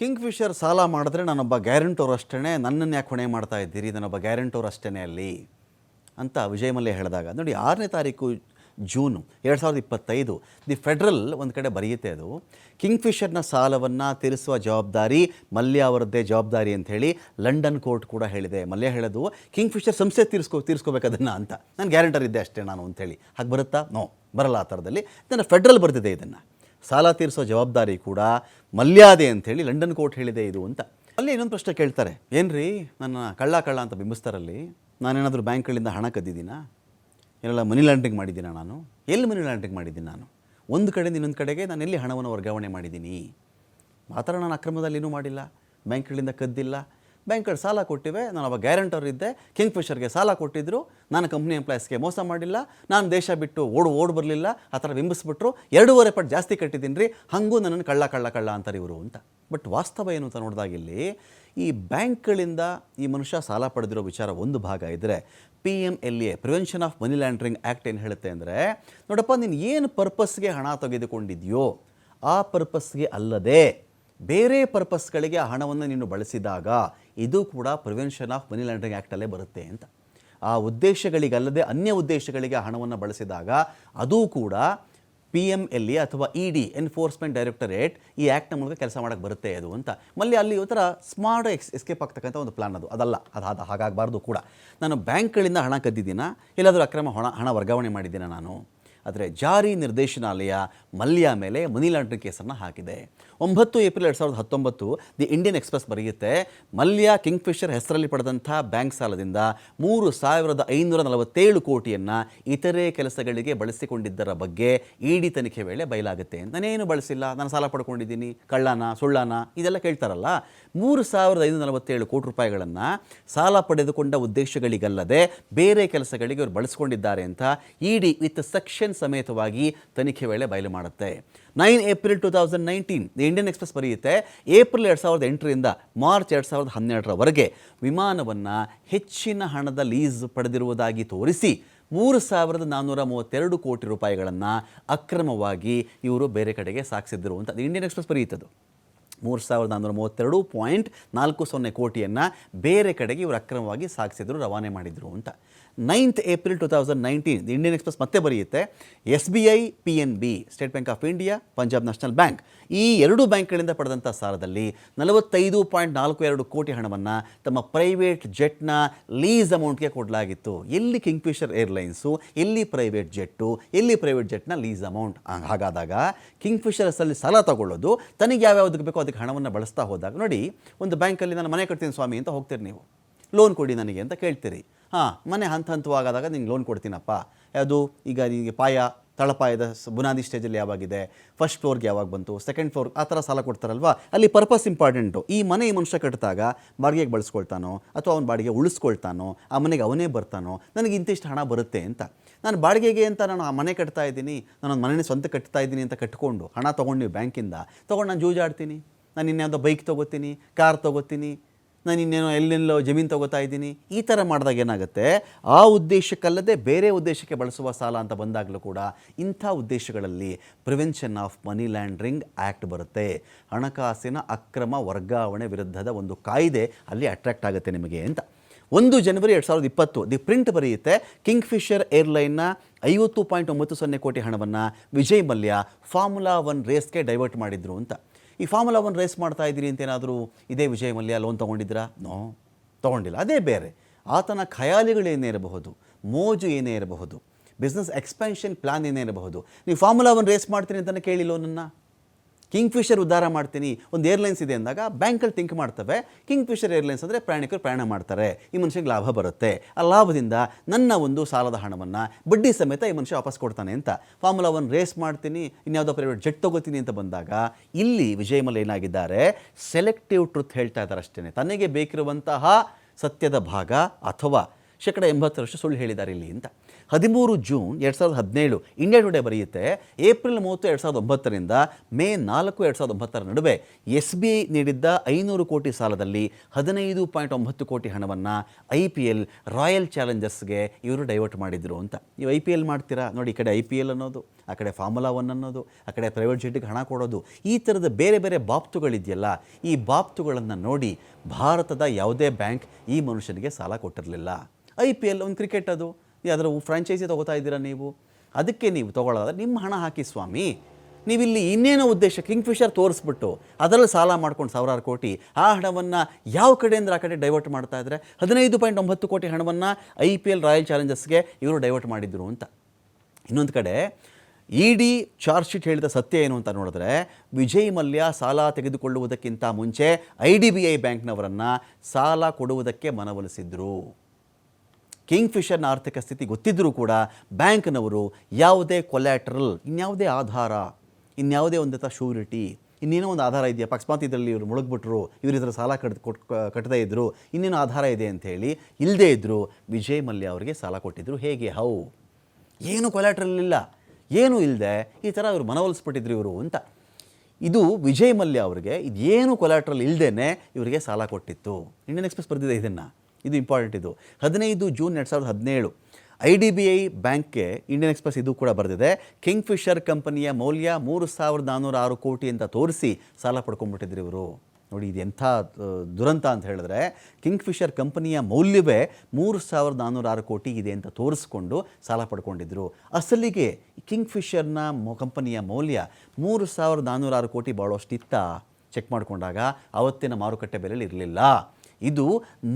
King Fisher ಸಾಲ ಮಾಡಿದ್ರೆ ನಾನೊಬ್ಬ ಗ್ಯಾರಂಟೋರ್ ಅಷ್ಟೇ, ನನ್ನನ್ನು ಯಾಕೆ ಹೊಣೆ ಮಾಡ್ತಾ ಇದ್ದೀರಿ, ನಾನೊಬ್ಬ ಗ್ಯಾರಂಟೋರ್ ಅಷ್ಟೇ ಅಲ್ಲಿ ಅಂತ ವಿಜಯ್ ಮಲ್ಯ ಹೇಳಿದಾಗ ನೋಡಿ 6ನೇ ತಾರೀಕು ಜೂನು 2025 ದಿ ಫೆಡ್ರಲ್ ಒಂದು ಕಡೆ ಬರೆಯುತ್ತೆ, ಅದು ಕಿಂಗ್ ಫಿಶರ್ನ ಸಾಲವನ್ನು ತೀರಿಸುವ ಜವಾಬ್ದಾರಿ ಮಲ್ಯ ಅವರದ್ದೇ ಜವಾಬ್ದಾರಿ ಅಂತ ಹೇಳಿ ಲಂಡನ್ ಕೋರ್ಟ್ ಕೂಡ ಹೇಳಿದೆ. ಮಲ್ಯ ಹೇಳೋದು ಕಿಂಗ್ ಫಿಶರ್ ಸಂಸ್ಥೆ ತೀರಿಸ್ಕೋಬೇಕು ಅದನ್ನು ಅಂತ, ನಾನು ಗ್ಯಾರಂಟರ್ ಇದ್ದೆ ಅಷ್ಟೇ ನಾನು ಅಂಥೇಳಿ. ಹಾಗೆ ಬರುತ್ತಾ? ನೋ, ಬರಲ್ಲ. ಆ ಥರದಲ್ಲಿ ಇದನ್ನು ಫೆಡ್ರಲ್ ಬರೆದಿದೆ. ಇದನ್ನು ಸಾಲ ತೀರಿಸೋ ಜವಾಬ್ದಾರಿ ಕೂಡ ಮಲ್ಯಾದೆ ಅಂಥೇಳಿ ಲಂಡನ್ ಕೋರ್ಟ್ ಹೇಳಿದೆ ಇದು ಅಂತ. ಅಲ್ಲಿ ಇನ್ನೊಂದು ಪ್ರಶ್ನೆ ಕೇಳ್ತಾರೆ, ಏನ್ರಿ ನನ್ನ ಕಳ್ಳ ಅಂತ ಬಿಂಬಿಸ್ತಾರಲ್ಲಿ, ನಾನೇನಾದರೂ ಬ್ಯಾಂಕ್ಗಳಿಂದ ಹಣ ಕದ್ದಿದ್ದೀನಾ, ಏನೆಲ್ಲ ಮನಿ ಲಾಂಡ್ರಿಂಗ್ ಮಾಡಿದ್ದೀನ, ನಾನು ಎಲ್ಲಿ ಮನಿ ಲಾಂಡ್ರಿಂಗ್ ಮಾಡಿದ್ದೀನಿ, ನಾನು ಒಂದು ಕಡೆಯಿಂದ ಇನ್ನೊಂದು ಕಡೆಗೆ ನಾನು ಎಲ್ಲಿ ಹಣವನ್ನು ವರ್ಗಾವಣೆ ಮಾಡಿದ್ದೀನಿ, ಮಾತ್ರ ನಾನು ಅಕ್ರಮದಲ್ಲಿ ಏನೂ ಮಾಡಿಲ್ಲ, ಬ್ಯಾಂಕ್ಗಳಿಂದ ಕದ್ದಿಲ್ಲ, ಬ್ಯಾಂಕ್ಗಳು ಸಾಲ ಕೊಟ್ಟಿವೆ, ನಾನು ಅವಾಗ ಗ್ಯಾರಂಟರ್ ಇದ್ದೆ, ಕಿಂಗ್ ಫಿಶರ್ಗೆ ಸಾಲ ಕೊಟ್ಟಿದ್ದರು, ನಾನು ಕಂಪ್ನಿ ಎಂಪ್ಲಾಯೀಸ್ಗೆ ಮೋಸ ಮಾಡಿಲ್ಲ, ನಾನು ದೇಶ ಬಿಟ್ಟು ಓಡ್ ಬರಲಿಲ್ಲ, ಆ ಥರ ಬಿಂಬಿಸ್ಬಿಟ್ರು, 2.5 ಪಟ್ಟು ಜಾಸ್ತಿ ಕಟ್ಟಿದ್ದೀನಿ ರೀ, ಹಾಗೂ ನನ್ನನ್ನು ಕಳ್ಳ ಅಂತಾರೆ ಇವರು ಅಂತ. ಬಟ್ ವಾಸ್ತವ ಏನು ಅಂತ ನೋಡಿದಾಗಿಲ್ಲಿ ಈ ಬ್ಯಾಂಕ್ಗಳಿಂದ ಈ ಮನುಷ್ಯ ಸಾಲ ಪಡೆದಿರೋ ವಿಚಾರ ಒಂದು ಭಾಗ ಇದ್ದರೆ, PMLA prevention of money laundering act ಏನು ಹೇಳುತ್ತೆ ಅಂದರೆ, ನೋಡಪ್ಪ ನೀನು ಏನು ಪರ್ಪಸ್ಗೆ ಹಣ ತೆಗೆದುಕೊಂಡಿದೆಯೋ ಆ ಪರ್ಪಸ್ಗೆ ಅಲ್ಲದೆ ಬೇರೆ ಪರ್ಪಸ್ಗಳಿಗೆ ಆ ಹಣವನ್ನು ನೀನು ಬಳಸಿದಾಗ ಇದು ಕೂಡ ಪ್ರಿವೆನ್ಷನ್ ಆಫ್ ಮನಿ ಲ್ಯಾಂಡ್ರಿಂಗ್ ಆ್ಯಕ್ಟಲ್ಲೇ ಬರುತ್ತೆ ಅಂತ. ಆ ಉದ್ದೇಶಗಳಿಗಲ್ಲದೆ ಅನ್ಯ ಉದ್ದೇಶಗಳಿಗೆ ಆ ಹಣವನ್ನು ಬಳಸಿದಾಗ ಅದು ಕೂಡ PMLA ಅಥವಾ ED ಎನ್ಫೋರ್ಸ್ಮೆಂಟ್ ಡೈರೆಕ್ಟರೇಟ್ ಈ ಆ್ಯಕ್ಟ್ನ ಮೂಲಕ ಕೆಲಸ ಮಾಡೋಕ್ಕೆ ಬರುತ್ತೆ ಅದು ಅಂತ. ಮಲ್ಲಿ ಅಲ್ಲಿ ಒಂಥರ ಸ್ಮಾರ್ಟ್ ಎಸ್ಕೇಪ್ ಆಗ್ತಕ್ಕಂಥ ಒಂದು ಪ್ಲಾನ್ ಅದಲ್ಲ, ಅದು ಹಾಗಾಗಬಾರ್ದು ಕೂಡ. ನಾನು ಬ್ಯಾಂಕ್ಗಳಿಂದ ಹಣ ಕದ್ದಿದ್ದೀನ, ಎಲ್ಲಾದರೂ ಅಕ್ರಮ ಹಣ ವರ್ಗಾವಣೆ ಮಾಡಿದ್ದೀನ ನಾನು, ಆದರೆ ಜಾರಿ ನಿರ್ದೇಶನಾಲಯ ಮಲ್ಯ ಮೇಲೆ ಮನಿ ಲಾಂಡ್ರಿಂಗ್ ಕೇಸನ್ನು ಹಾಕಿದೆ. 9 ಏಪ್ರಿಲ್ 2019 ದಿ ಇಂಡಿಯನ್ ಎಕ್ಸ್‌ಪ್ರೆಸ್ ಬರೆಯುತ್ತೆ, ಮಲ್ಯ ಕಿಂಗ್ ಫಿಶರ್ ಹೆಸರಲ್ಲಿ ಪಡೆದಂಥ ಬ್ಯಾಂಕ್ ಸಾಲದಿಂದ 3,547 ಕೋಟಿಯನ್ನು ಇತರೆ ಕೆಲಸಗಳಿಗೆ ಬಳಸಿಕೊಂಡಿದ್ದರ ಬಗ್ಗೆ ED ತನಿಖೆ ವೇಳೆ ಬಯಲಾಗುತ್ತೆ. ನಾನೇನು ಬಳಸಿಲ್ಲ, ನಾನು ಸಾಲ ಪಡ್ಕೊಂಡಿದ್ದೀನಿ, ಕಳ್ಳನ ಸುಳ್ಳನ ಇದೆಲ್ಲ ಕೇಳ್ತಾರಲ್ಲ. 3,547 ಕೋಟಿ ರೂಪಾಯಿಗಳನ್ನು ಸಾಲ ಪಡೆದುಕೊಂಡ ಉದ್ದೇಶಗಳಿಗಲ್ಲದೆ ಬೇರೆ ಕೆಲಸಗಳಿಗೆ ಅವರು ಬಳಸಿಕೊಂಡಿದ್ದಾರೆ ಅಂತ ED ವಿತ್ ಸೆಕ್ಷನ್ ಸಮೇತವಾಗಿ ತನಿಖೆ ವೇಳೆ ಬಯಲು ಮಾಡುತ್ತೆ. 9 ಏಪ್ರಿಲ್ 2019 ದಿ ಇಂಡಿಯನ್ ಎಕ್ಸ್‌ಪ್ರೆಸ್ ಬರೆಯುತ್ತೆ, ಏಪ್ರಿಲ್ 2008ರಿಂದ ಮಾರ್ಚ್ 2012ರವರೆಗೆ ವಿಮಾನವನ್ನು ಹೆಚ್ಚಿನ ಹಣದ ಲೀಸ್ ಪಡೆದಿರುವುದಾಗಿ ತೋರಿಸಿ 3,432 ಕೋಟಿ ರೂಪಾಯಿಗಳನ್ನು ಅಕ್ರಮವಾಗಿ ಇವರು ಬೇರೆ ಕಡೆಗೆ ಸಾಗಿಸಿದ್ರು ಅಂತ ದಿ ಇಂಡಿಯನ್ ಎಕ್ಸ್‌ಪ್ರೆಸ್ ಬರೆಯುತ್ತದೆ. 3,432.40 ಕೋಟಿಯನ್ನು ಬೇರೆ ಕಡೆಗೆ ಇವರು ಅಕ್ರಮವಾಗಿ ಸಾಗಿಸಿದ್ರು, ರವಾನೆ ಮಾಡಿದರು ಅಂತ. 9 ಏಪ್ರಿಲ್ 2019 ದಿ ಇಂಡಿಯನ್ ಎಕ್ಸ್‌ಪ್ರೆಸ್ ಮತ್ತೆ ಬರೆಯುತ್ತೆ, SBI, PNB state bank of India, Punjab national bank ಈ 2 ಬ್ಯಾಂಕ್ಗಳಿಂದ ಪಡೆದಂಥ ಸಾಲದಲ್ಲಿ 45.42 ಕೋಟಿ ಹಣವನ್ನು ತಮ್ಮ ಪ್ರೈವೇಟ್ ಜೆಟ್ನ ಲೀಸ್ ಅಮೌಂಟ್ಗೆ ಕೊಡಲಾಗಿತ್ತು. ಎಲ್ಲಿ ಕಿಂಗ್ ಫಿಶರ್ ಏರ್ಲೈನ್ಸು, ಎಲ್ಲಿ ಪ್ರೈವೇಟ್ ಜೆಟ್ಟು, ಎಲ್ಲಿ ಪ್ರೈವೇಟ್ ಜೆಟ್ನ ಲೀಸ್ ಅಮೌಂಟ್. ಹಾಗಾದಾಗ ಕಿಂಗ್ ಫಿಶರ್ ಹೆಸರಲ್ಲಿ ಸಾಲ ತಗೊಳ್ಳೋದು, ತನಗೆ ಯಾವ್ಯಾವುದಕ್ಕೆ ಬೇಕೋ ಅದಕ್ಕೆ ಹಣವನ್ನು ಬಳಸ್ತಾ ಹೋದಾಗ ನೋಡಿ, ಒಂದು ಬ್ಯಾಂಕಲ್ಲಿ ನಾನು ಮನೆ ಕಟ್ತೀನಿ ಸ್ವಾಮಿ ಅಂತ ಹೋಗ್ತೀರಿ, ನೀವು ಲೋನ್ ಕೊಡಿ ನನಗೆ ಅಂತ ಕೇಳ್ತೀರಿ. ಮನೆ ಹಂತವಾದಾಗ ನಿಂಗೆ ಲೋನ್ ಕೊಡ್ತೀನಪ್ಪ, ಯಾವುದು ಈಗ ನಿಮಗೆ ತಳಪಾಯದ ಬುನಾದಿ ಸ್ಟೇಜಲ್ಲಿ ಯಾವಾಗಿದೆ, ಫಸ್ಟ್ ಫ್ಲೋರ್ಗೆ ಯಾವಾಗ ಬಂತು, ಸೆಕೆಂಡ್ ಫ್ಲೋರ್, ಆ ಥರ ಸಾಲ ಕೊಡ್ತಾರಲ್ವ, ಅಲ್ಲಿ ಪರ್ಪಸ್ ಇಂಪಾರ್ಟೆಂಟು. ಈ ಮನೆ ಈ ಮನುಷ್ಯ ಕಟ್ಟಿದಾಗ ಬಾಡಿಗೆಗೆ ಬಳಸ್ಕೊಳ್ತಾನೋ ಅಥವಾ ಅವ್ನ ಬಾಡಿಗೆ ಉಳಿಸ್ಕೊಳ್ತಾನೋ, ಆ ಮನೆಗೆ ಅವನೇ ಬರ್ತಾನೋ, ನನಗೆ ಇಂತಿಷ್ಟು ಹಣ ಬರುತ್ತೆ ಅಂತ. ನಾನು ಬಾಡಿಗೆಗೆ ಅಂತ ನಾನು ಆ ಮನೆ ಕಟ್ತಾ ಇದ್ದೀನಿ, ನಾನೊಂದು ಮನೆ ಸ್ವಂತ ಕಟ್ತಾ ಇದ್ದೀನಿ ಅಂತ ಕಟ್ಕೊಂಡು ಹಣ ತೊಗೊಂಡು ನೀವು ಬ್ಯಾಂಕಿಂದ ತೊಗೊಂಡು ನಾನು ಜೂಜಾಡ್ತೀನಿ, ನಾನು ಇನ್ಯಾವುದೋ ಬೈಕ್ ತೊಗೋತೀನಿ, ಕಾರ್ ತೊಗೋತೀನಿ, ನಾನು ಇನ್ನೇನೋ ಎಲ್ಲೆಲ್ಲೋ ಜಮೀನು ತೊಗೋತಾ ಇದ್ದೀನಿ, ಈ ಥರ ಮಾಡಿದಾಗ ಏನಾಗುತ್ತೆ, ಆ ಉದ್ದೇಶಕ್ಕಲ್ಲದೆ ಬೇರೆ ಉದ್ದೇಶಕ್ಕೆ ಬಳಸುವ ಸಾಲ ಅಂತ ಬಂದಾಗಲೂ ಕೂಡ ಇಂಥ ಉದ್ದೇಶಗಳಲ್ಲಿ prevention of money laundering act ಬರುತ್ತೆ. ಹಣಕಾಸಿನ ಅಕ್ರಮ ವರ್ಗಾವಣೆ ವಿರುದ್ಧದ ಒಂದು ಕಾಯ್ದೆ ಅಲ್ಲಿ ಅಟ್ರಾಕ್ಟ್ ಆಗುತ್ತೆ ನಿಮಗೆ ಅಂತ. 1 ಜನವರಿ 2020 ದಿ ಪ್ರಿಂಟ್ ಬರೆಯುತ್ತೆ, ಕಿಂಗ್ ಫಿಶರ್ ಏರ್ಲೈನ್ನ 50.90 ಕೋಟಿ ಹಣವನ್ನು ವಿಜಯ್ ಮಲ್ಯ ಫಾರ್ಮುಲಾ 1 ರೇಸ್ಗೆ ಡೈವರ್ಟ್ ಮಾಡಿದ್ರು ಅಂತ. ಈ ಫಾರ್ಮುಲಾ 1 ರೇಸ್ ಮಾಡ್ತಾ ಇದ್ದೀರಿ ಅಂತ ಏನಾದರೂ ಇದೇ ವಿಜಯ್ ಮಲ್ಯ ಲೋನ್ ತೊಗೊಂಡಿದ್ರಾ? ನೋ, ತೊಗೊಂಡಿಲ್ಲ. ಅದೇ ಬೇರೆ. ಆತನ ಖಯಾಲಿಗಳೇನೇ ಇರಬಹುದು, ಮೋಜು ಏನೇ ಇರಬಹುದು, ಬಿಸ್ನೆಸ್ ಎಕ್ಸ್ಪೆನ್ಷನ್ ಪ್ಲಾನ್ ಏನೇ ಇರಬಹುದು, ನೀವು ಫಾರ್ಮುಲಾ 1 ರೇಸ್ ಮಾಡ್ತೀನಿ ಅಂತಲೇ ಕೇಳಿ ಲೋನನ್ನು. ಕಿಂಗ್ ಫಿಶರ್ ಉದ್ಧಾರ ಮಾಡ್ತೀನಿ, ಒಂದು ಏರ್ಲೈನ್ಸ್ ಇದೆ ಅಂದಾಗ ಬ್ಯಾಂಕಲ್ಲಿ ಥಿಂಕ್ ಮಾಡ್ತವೆ, ಕಿಂಗ್ ಫಿಶರ್ ಏರ್ಲೈನ್ಸ್ ಅಂದರೆ ಪ್ರಯಾಣಿಕರು ಪ್ರಯಾಣ ಮಾಡ್ತಾರೆ, ಈ ಮನುಷ್ಯನಿಗೆ ಲಾಭ ಬರುತ್ತೆ, ಆ ಲಾಭದಿಂದ ನನ್ನ ಒಂದು ಸಾಲದ ಹಣವನ್ನು ಬಡ್ಡಿ ಸಮೇತ ಈ ಮನುಷ್ಯ ವಾಪಸ್ ಕೊಡ್ತಾನೆ ಅಂತ. ಫಾರ್ಮುಲಾ 1 ರೇಸ್ ಮಾಡ್ತೀನಿ, ಇನ್ಯಾವುದೋ ಪ್ರೈವೇಟ್ ಜೆಟ್ ತೊಗೋತೀನಿ ಅಂತ ಬಂದಾಗ ಇಲ್ಲಿ ವಿಜಯ್ ಮಲ್ಯ ಏನಾಗಿದ್ದಾರೆ, ಸೆಲೆಕ್ಟಿವ್ ಟ್ರುತ್ ಹೇಳ್ತಾ ಇದ್ದಾರೆ ಅಷ್ಟೇ. ತನಗೆ ಬೇಕಿರುವಂತಹ ಸತ್ಯದ ಭಾಗ ಅಥವಾ 80% ಸುಳ್ಳು ಹೇಳಿದ್ದಾರೆ ಇಲ್ಲಿ ಅಂತ. 13 ಜೂನ್ 2017 ಇಂಡಿಯಾ ಟುಡೇ ಬರೆಯುತ್ತೆ, ಏಪ್ರಿಲ್ 30, 2009ರಿಂದ ಮೇ 4, 2009 ನಡುವೆ SBI ನೀಡಿದ್ದ 500 ಕೋಟಿ ಸಾಲದಲ್ಲಿ 15.9 ಕೋಟಿ ಹಣವನ್ನು IPL ರಾಯಲ್ ಚಾಲೆಂಜರ್ಸ್ಗೆ ಇವರು ಡೈವರ್ಟ್ ಮಾಡಿದ್ರು ಅಂತ. ನೀವು IPL ಮಾಡ್ತೀರಾ ನೋಡಿ, ಈ ಕಡೆ IPL ಅನ್ನೋದು, ಆ ಕಡೆ ಫಾರ್ಮುಲಾ 1 ಅನ್ನೋದು, ಆ ಕಡೆ ಪ್ರೈವೇಟ್ ಜೆಟ್ಟಿಗೆ ಹಣ ಕೊಡೋದು, ಈ ಥರದ ಬೇರೆ ಬೇರೆ ಬಾಬ್ತುಗಳಿದೆಯಲ್ಲ, ಈ ಬಾಬ್ತುಗಳನ್ನು ನೋಡಿ ಭಾರತದ ಯಾವುದೇ ಬ್ಯಾಂಕ್ ಈ ಮನುಷ್ಯನಿಗೆ ಸಾಲ ಕೊಟ್ಟಿರಲಿಲ್ಲ. IPL ಒಂದು ಕ್ರಿಕೆಟ್, ಅದು ಅದರ ಫ್ರಾಂಚೈಸಿ ತೊಗೋತಾ ಇದ್ದೀರಾ ನೀವು, ಅದಕ್ಕೆ ನೀವು ತೊಗೊಳ್ಳೋದಾದ್ರೆ ನಿಮ್ಮ ಹಣ ಹಾಕಿ ಸ್ವಾಮಿ. ನೀವಿಲ್ಲಿ ಇನ್ನೇನೋ ಉದ್ದೇಶ ಕಿಂಗ್ಫಿಷರ್ ತೋರಿಸ್ಬಿಟ್ಟು ಅದರಲ್ಲಿ ಸಾಲ ಮಾಡ್ಕೊಂಡು ಸಾವಿರಾರು ಕೋಟಿ, ಆ ಹಣವನ್ನು ಯಾವ ಕಡೆಯಿಂದ ಆ ಕಡೆ ಡೈವರ್ಟ್ ಮಾಡ್ತಾ ಇದ್ದಾರೆ. 15.9 ಕೋಟಿ ಹಣವನ್ನು IPL ರಾಯಲ್ ಚಾಲೆಂಜರ್ಸ್ಗೆ ಇವರು ಡೈವರ್ಟ್ ಮಾಡಿದ್ರು ಅಂತ. ಇನ್ನೊಂದು ಕಡೆ ED ಚಾರ್ಜ್ ಶೀಟ್ ಹೇಳಿದ ಸತ್ಯ ಏನು ಅಂತ ನೋಡಿದ್ರೆ, ವಿಜಯ್ ಮಲ್ಯ ಸಾಲ ತೆಗೆದುಕೊಳ್ಳುವುದಕ್ಕಿಂತ ಮುಂಚೆ IDBI ಬ್ಯಾಂಕ್ನವರನ್ನು ಸಾಲ ಕೊಡುವುದಕ್ಕೆ ಮನವೊಲಿಸಿದ್ರು. ಕಿಂಗ್ಫಿಷರ್ನ ಆರ್ಥಿಕ ಸ್ಥಿತಿ ಗೊತ್ತಿದ್ದರೂ ಕೂಡ ಬ್ಯಾಂಕ್ನವರು ಯಾವುದೇ ಕೊಲ್ಯಾಟ್ರಲ್, ಇನ್ಯಾವುದೇ ಆಧಾರ, ಇನ್ಯಾವುದೇ ಒಂದು ಶೂರಿಟಿ, ಇನ್ನೇನೋ ಒಂದು ಆಧಾರ ಇದೆಯಾ, ಅಕಸ್ಮಾತ್ ಇದರಲ್ಲಿ ಇವರು ಮುಳುಗ್ಬಿಟ್ರು, ಇವರು ಇದರ ಸಾಲ ಕಟ್ಟದೇ ಇದ್ದರು, ಇನ್ನೇನೋ ಆಧಾರ ಇದೆ ಅಂಥೇಳಿ ಇಲ್ಲದೇ ಇದ್ದರು ವಿಜಯ್ ಮಲ್ಯ ಅವರಿಗೆ ಸಾಲ ಕೊಟ್ಟಿದ್ದರು. ಹೇಗೆ? ಹೌ ಏನು ಕೊಲ್ಯಾಟ್ರಲ್ ಇಲ್ಲ, ಏನೂ ಇಲ್ಲದೆ ಈ ಥರ ಇವರು ಮನವೊಲಿಸ್ಬಿಟ್ಟಿದ್ರು ಇವರು ಅಂತ. ಇದು ವಿಜಯ್ ಮಲ್ಯ ಅವರಿಗೆ ಇದೇನು ಕೊಲ್ಯಾಟ್ರಲ್ ಇಲ್ಲದೇ ಇವರಿಗೆ ಸಾಲ ಕೊಟ್ಟಿತ್ತು. ಇಂಡಿಯನ್ ಎಕ್ಸ್‌ಪ್ರೆಸ್ ಬರೆದಿದೆ ಇದನ್ನು, ಇದು ಇಂಪಾರ್ಟೆಂಟ್. ಇದು 15 ಜೂನ್ 2017 IDBI ಬ್ಯಾಂಕ್ಗೆ ಇಂಡಿಯನ್ ಎಕ್ಸ್‌ಪ್ರೆಸ್ ಇದು ಕೂಡ ಬರೆದಿದೆ. ಕಿಂಗ್ಫಿಷರ್ ಕಂಪನಿಯ ಮೌಲ್ಯ 3,406 ಕೋಟಿ ಅಂತ ತೋರಿಸಿ ಸಾಲ ಪಡ್ಕೊಂಡ್ಬಿಟ್ಟಿದ್ರು ಇವರು. ನೋಡಿ ಇದು ಎಂಥ ದುರಂತ ಅಂತ ಹೇಳಿದ್ರೆ, ಕಿಂಗ್ಫಿಷರ್ ಕಂಪನಿಯ ಮೌಲ್ಯವೇ 3,406 ಕೋಟಿ ಇದೆ ಅಂತ ತೋರಿಸ್ಕೊಂಡು ಸಾಲ ಪಡ್ಕೊಂಡಿದ್ರು. ಅಸಲಿಗೆ ಕಿಂಗ್ಫಿಷರ್ನ ಕಂಪನಿಯ ಮೌಲ್ಯ 3,406 ಕೋಟಿ ಬಾಳೋಷ್ಟಿತ್ತ ಚೆಕ್ ಮಾಡಿಕೊಂಡಾಗ ಅವತ್ತಿನ ಮಾರುಕಟ್ಟೆ ಬೆಲೆಯಲ್ಲಿ ಇರಲಿಲ್ಲ. ಇದು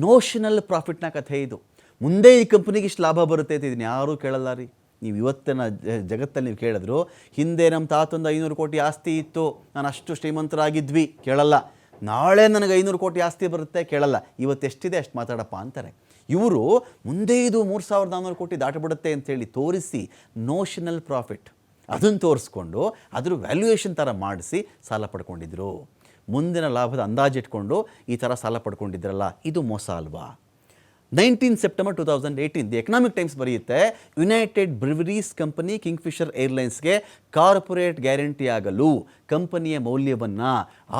ನೋಷನಲ್ ಪ್ರಾಫಿಟ್ನ ಕಥೆ. ಇದು ಮುಂದೆ ಈ ಕಂಪ್ನಿಗೆ ಇಷ್ಟು ಲಾಭ ಬರುತ್ತೆ ಅಂತ ಇದನ್ನು ಯಾರೂ ಕೇಳಲ್ಲ ರೀ. ನೀವು ಇವತ್ತಿನ ಜಗತ್ತಲ್ಲಿ ನೀವು ಕೇಳಿದ್ರು, ಹಿಂದೆ ನಮ್ಮ ತಾತಂದು 500 ಕೋಟಿ ಆಸ್ತಿ ಇತ್ತು, ನಾನು ಅಷ್ಟು ಶ್ರೀಮಂತರಾಗಿದ್ವಿ, ಕೇಳಲ್ಲ. ನಾಳೆ ನನಗೆ 500 ಕೋಟಿ ಆಸ್ತಿ ಬರುತ್ತೆ, ಕೇಳಲ್ಲ. ಇವತ್ತು ಎಷ್ಟಿದೆ ಅಷ್ಟು ಮಾತಾಡಪ್ಪ ಅಂತಾರೆ. ಇವರು ಮುಂದೆ ಇದು 3,400 ಕೋಟಿ ದಾಟಬಿಡುತ್ತೆ ಅಂತೇಳಿ ತೋರಿಸಿ ನೋಷನಲ್ ಪ್ರಾಫಿಟ್ ಅದನ್ನು ತೋರಿಸ್ಕೊಂಡು ಅದ್ರ ವ್ಯಾಲ್ಯೂಯೇಷನ್ ಥರ ಮಾಡಿಸಿ ಸಾಲ ಪಡ್ಕೊಂಡಿದ್ರು. ಮುಂದಿನ ಲಾಭದ ಅಂದಾಜಿಟ್ಕೊಂಡು ಈ ಥರ ಸಾಲ ಪಡ್ಕೊಂಡಿದ್ರಲ್ಲ, ಇದು ಮೋಸ ಅಲ್ವಾ? 19 ಸೆಪ್ಟೆಂಬರ್ 2018 ದಿ ಎಕನಾಮಿಕ್ ಟೈಮ್ಸ್ ಬರೆಯುತ್ತೆ, ಯುನೈಟೆಡ್ ಬ್ರಿವರೀಸ್ ಕಂಪನಿ ಕಿಂಗ್ಫಿಷರ್ ಏರ್ಲೈನ್ಸ್ಗೆ ಕಾರ್ಪೊರೇಟ್ ಗ್ಯಾರಂಟಿ ಆಗಲು ಕಂಪನಿಯ ಮೌಲ್ಯವನ್ನು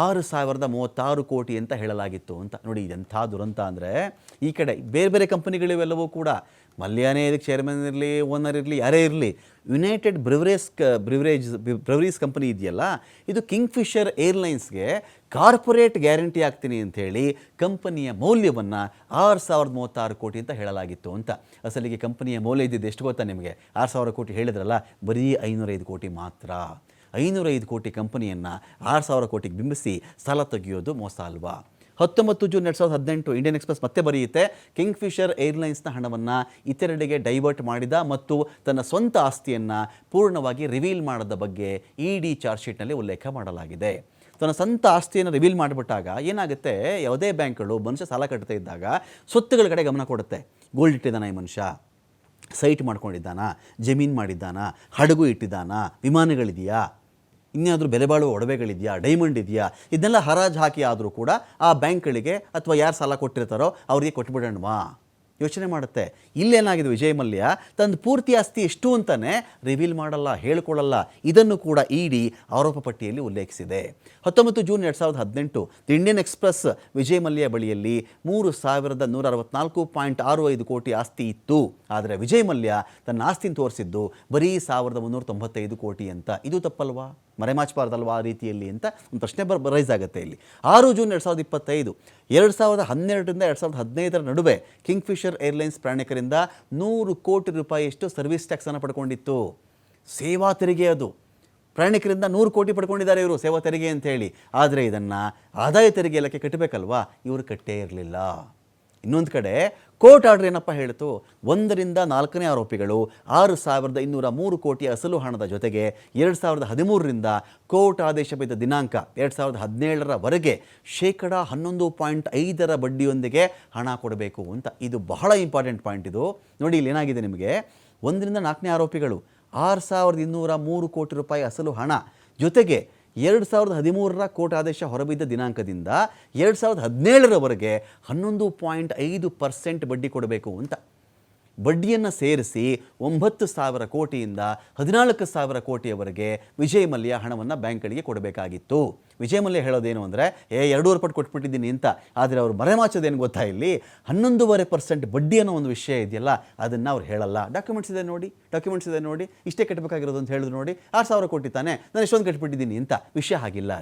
6,036 ಕೋಟಿ ಅಂತ ಹೇಳಲಾಗಿತ್ತು ಅಂತ. ನೋಡಿ ಇದೆಂಥ ದುರಂತ ಅಂದರೆ, ಈ ಕಡೆ ಬೇರೆ ಬೇರೆ ಕಂಪನಿಗಳಿವೆಲ್ಲವೂ ಕೂಡ, ಮಲ್ಯನೇ ಇದಕ್ಕೆ ಚೇರ್ಮನ್ ಇರಲಿ, ಓನರ್ ಇರಲಿ, ಯಾರೇ ಇರಲಿ, ಯುನೈಟೆಡ್ ಬ್ರಿವರೀಸ್ ಕಂಪನಿ ಇದೆಯಲ್ಲ, ಇದು ಕಿಂಗ್ಫಿಷರ್ ಏರ್ಲೈನ್ಸ್ಗೆ ಕಾರ್ಪೊರೇಟ್ ಗ್ಯಾರಂಟಿ ಆಗ್ತೀನಿ ಅಂಥೇಳಿ ಕಂಪನಿಯ ಮೌಲ್ಯವನ್ನು 6,036 ಕೋಟಿ ಅಂತ ಹೇಳಲಾಗಿತ್ತು ಅಂತ. ಅಸಲಿಗೆ ಕಂಪನಿಯ ಮೌಲ್ಯ ಇದ್ದಿದ್ದು ಎಷ್ಟು ಗೊತ್ತಾ ನಿಮಗೆ? 6,000 ಕೋಟಿ ಹೇಳಿದ್ರಲ್ಲ, ಬರೀ 505 ಕೋಟಿ ಮಾತ್ರ. 505 ಕೋಟಿ ಕಂಪನಿಯನ್ನು 6,000 ಕೋಟಿಗೆ ಬಿಂಬಿಸಿ ಸಾಲ ತೆಗೆಯೋದು ಮೋಸ ಅಲ್ವಾ? 19 ಜೂನ್ 2018 ಇಂಡಿಯನ್ ಎಕ್ಸ್‌ಪ್ರೆಸ್ ಮತ್ತೆ ಬರೆಯುತ್ತೆ, ಕಿಂಗ್ಫಿಷರ್ ಏರ್ಲೈನ್ಸ್ನ ಹಣವನ್ನು ಇತರೆಡೆಗೆ ಡೈವರ್ಟ್ ಮಾಡಿದ ಮತ್ತು ತನ್ನ ಸ್ವಂತ ಆಸ್ತಿಯನ್ನು ಪೂರ್ಣವಾಗಿ ರಿವೀಲ್ ಮಾಡದ ಬಗ್ಗೆ ED ಚಾರ್ಜ್ ಶೀಟ್ನಲ್ಲಿ ಉಲ್ಲೇಖ ಮಾಡಲಾಗಿದೆ. ತನ್ನ ಸ್ವಂತ ಆಸ್ತಿಯನ್ನು ರಿವೀಲ್ ಮಾಡಿಬಿಟ್ಟಾಗ ಏನಾಗುತ್ತೆ, ಯಾವುದೇ ಬ್ಯಾಂಕ್ಗಳು ಮನುಷ್ಯ ಸಾಲ ಕಟ್ತಾ ಇದ್ದಾಗ ಸ್ವತ್ತುಗಳ ಕಡೆ ಗಮನ ಕೊಡುತ್ತೆ. ಗೋಲ್ಡ್ ಇಟ್ಟಿದ್ದಾನ ಈ ಮನುಷ್ಯ, ಸೈಟ್ ಮಾಡ್ಕೊಂಡಿದ್ದಾನ, ಜಮೀನು ಮಾಡಿದ್ದಾನ, ಹಡಗು ಇಟ್ಟಿದ್ದಾನ, ವಿಮಾನಗಳಿದೆಯಾ, ಇನ್ಯಾದರೂ ಬೆಲೆ ಬಾಳುವ ಒಡವೆಗಳಿದೆಯಾ, ಡೈಮಂಡ್ ಇದೆಯಾ, ಇದನ್ನೆಲ್ಲ ಹರಾಜು ಹಾಕಿ ಆದರೂ ಕೂಡ ಆ ಬ್ಯಾಂಕ್ಗಳಿಗೆ ಅಥವಾ ಯಾರು ಸಾಲ ಕೊಟ್ಟಿರ್ತಾರೋ ಅವರಿಗೆ ಕೊಟ್ಬಿಡೋಣವಾ ಯೋಚನೆ ಮಾಡುತ್ತೆ. ಇಲ್ಲೇನಾಗಿದೆ, ವಿಜಯ್ ಮಲ್ಯ ತನ್ನ ಪೂರ್ತಿ ಆಸ್ತಿ ಎಷ್ಟು ಅಂತಾನೆ ರಿವೀಲ್ ಮಾಡಲ್ಲ, ಹೇಳ್ಕೊಳ್ಳಲ್ಲ. ಇದನ್ನು ಕೂಡ ED ಆರೋಪ ಪಟ್ಟಿಯಲ್ಲಿ ಉಲ್ಲೇಖಿಸಿದೆ. 19 June 2018 the Indian express Vijay Mallya ಬಳಿಯಲ್ಲಿ 3,164.65 ಕೋಟಿ ಆಸ್ತಿ ಇತ್ತು. ಆದರೆ ವಿಜಯ್ ಮಲ್ಯ ತನ್ನ ಆಸ್ತಿನ ತೋರಿಸಿದ್ದು ಬರೀ 1,395 ಕೋಟಿ ಅಂತ. ಇದು ತಪ್ಪಲ್ವಾ? ಮರೆಮಾಚಬಾರ್ದಲ್ವಾ ಆ ರೀತಿಯಲ್ಲಿ ಅಂತ ಒಂದು ಪ್ರಶ್ನೆ ರೈಸ್ ಆಗುತ್ತೆ ಇಲ್ಲಿ. 6 ಜೂನ್ 2025 2012ರಿಂದ 2015 ನಡುವೆ ಕಿಂಗ್ಫಿಷರ್ ಏರ್ಲೈನ್ಸ್ ಪ್ರಯಾಣಿಕರಿಂದ 100 ಕೋಟಿ ರೂಪಾಯಿಯಷ್ಟು ಸರ್ವಿಸ್ ಟ್ಯಾಕ್ಸನ್ನು ಪಡ್ಕೊಂಡಿತ್ತು. ಸೇವಾ ತೆರಿಗೆ, ಅದು ಪ್ರಯಾಣಿಕರಿಂದ 100 ಕೋಟಿ ಪಡ್ಕೊಂಡಿದ್ದಾರೆ ಇವರು ಸೇವಾ ತೆರಿಗೆ ಅಂತ ಹೇಳಿ. ಆದರೆ ಇದನ್ನು ಆದಾಯ ತೆರಿಗೆ ಇಲಾಖೆ ಕಟ್ಟಬೇಕಲ್ವಾ, ಇವರು ಕಟ್ಟೇ ಇರಲಿಲ್ಲ. ಇನ್ನೊಂದು ಕಡೆ ಕೋರ್ಟ್ ಆರ್ಡರ್ ಏನಪ್ಪ ಹೇಳಿತು, 1 ರಿಂದ 4ನೇ ಆರೋಪಿಗಳು 6,203 ಕೋಟಿ ಅಸಲು ಹಣದ ಜೊತೆಗೆ 2013ರಿಂದ ಕೋರ್ಟ್ ಆದೇಶ ಬಿದ್ದ ದಿನಾಂಕ 2017ರವರೆಗೆ 11.5% ಬಡ್ಡಿಯೊಂದಿಗೆ ಹಣ ಕೊಡಬೇಕು ಅಂತ. ಇದು ಬಹಳ ಇಂಪಾರ್ಟೆಂಟ್ ಪಾಯಿಂಟ್. ಇದು ನೋಡಿ, ಇಲ್ಲಿ ಏನಾಗಿದೆ ನಿಮಗೆ, 1 ರಿಂದ 4ನೇ ಆರೋಪಿಗಳು 6,203 ಕೋಟಿ ರೂಪಾಯಿ ಅಸಲು ಹಣ ಜೊತೆಗೆ 2013ರ ಕೋರ್ಟ್ ಆದೇಶ ಹೊರಬಿದ್ದ ದಿನಾಂಕದಿಂದ 2017ರವರೆಗೆ 11.5% ಬಡ್ಡಿ ಕೊಡಬೇಕು ಅಂತ. ಬಡ್ಡಿಯನ್ನು ಸೇರಿಸಿ 9,000 ಕೋಟಿಯಿಂದ 14,000 ಕೋಟಿಯವರೆಗೆ ವಿಜಯ್ ಮಲ್ಯ ಹಣವನ್ನು ಬ್ಯಾಂಕ್ಗಳಿಗೆ ಕೊಡಬೇಕಾಗಿತ್ತು. ವಿಜಯ್ ಮಲ್ಯ ಹೇಳೋದೇನು ಅಂದರೆ 2.5 ಪಟ್ಟು ಕೊಟ್ಬಿಟ್ಟಿದ್ದೀನಿ ಅಂತ. ಆದರೆ ಅವರು ಮರೆಮಾಚೋದೇನು ಗೊತ್ತಾ, ಇಲ್ಲಿ 11.5% ಬಡ್ಡಿ ಅನ್ನೋ ಒಂದು ವಿಷಯ ಇದೆಯಲ್ಲ, ಅದನ್ನು ಅವ್ರು ಹೇಳಲ್ಲ. ಡಾಕ್ಯುಮೆಂಟ್ಸ್ ಇದೆ ನೋಡಿ, ಇಷ್ಟೇ ಕಟ್ಟಬೇಕಾಗಿರೋದು ಅಂತ ಹೇಳಿದ್ರು ನೋಡಿ, 6,000 ಕೋಟಿ ತಾನೆ, ನಾನು ಎಷ್ಟೊಂದು ಕಟ್ಬಿಟ್ಟಿದ್ದೀನಿ ಅಂತ. ವಿಷಯ ಹಾಗಿಲ್ಲ ಅಲ್ಲಿ.